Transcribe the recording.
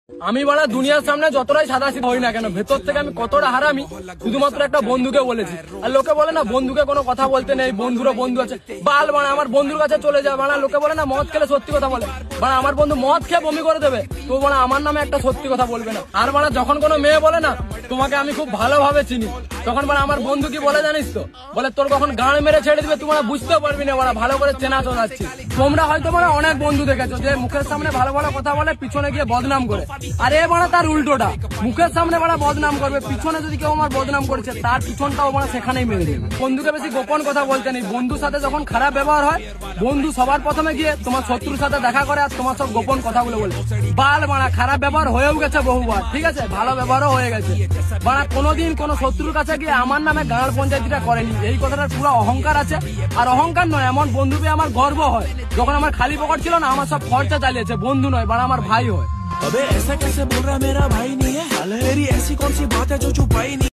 আমি বলা দুনিয়ার সামনে যতটাই সাদাসিধা হই না কেন, ভেতর থেকে আমি কতটা হারামি শুধুমাত্র একটা বন্ধুকে বলেছি। আর লোকে বলে না বন্ধুকে কোনো কথা বলতে নেই, বন্ধুরও বন্ধু আছে। বাল বানা আমার বন্ধুর কাছে চলে যায় বানা। লোকে বলে না মদ খেলে সত্যি কথা বলে, বানা আমার বন্ধু মদ খেয়ে বমি করে দেবে, তো বানা আমার নামে একটা সত্যি কথা বলবে না। আর বানা যখন কোনো মেয়ে বলে না তোমাকে আমি খুব ভালোভাবে চিনি, তখন বানা আমার বন্ধু কি বলে জানিস তো, বলে তোর কখন গান মেরে ছেড়ে দিবে তোমরা বুঝতেও পারবি না, বানা ভালো করে চেনা চলাচ্ছি। তোমরা হয়তো বানা অনেক বন্ধু দেখেছো যে মুখের সামনে ভালো ভালো কথা বলে পিছনে গিয়ে বদনাম করে, আর এ বানা তার উল্টোটা, মুখের সামনে বানা বদনাম করবে, পিছনে যদি কেউ আমার বদনাম করেছে তার পিছনটাও বানা সেখানেই মেরে দেবে। বন্ধুকে বেশি গোপন কথা বলতে নেই, বন্ধুর সাথে যখন খারাপ ব্যবহার হয় বন্ধু সবার প্রথমে গিয়ে তোমার শত্রুর সাথে দেখা করে আর তোমার সব গোপন কথাগুলো বলে। বাল বানা খারাপ ব্যবহার হয়েও গেছে বহুবার, ঠিক আছে, ভালো ব্যবহারও হয়ে গেছে বানা। কোনোদিন কোনো শত্রুর কাছে গিয়ে আমার নামে গাঁড় পঞ্চায়েতটা করেনি, এই কথাটার পুরো অহংকার আছে। আর অহংকার নয়, এমন বন্ধু পেয়ে আমার গর্ব হয়। যখন আমার খালি পকেট ছিল না আমার সব খরচা চালিয়েছে, বন্ধু নয় বানা আমার भाई হয়। अबे ऐसा कैसे बोल रहा मेरा भाई नहीं है, तेरी ऐसी कौन सी बात है जो छुपाई नहीं।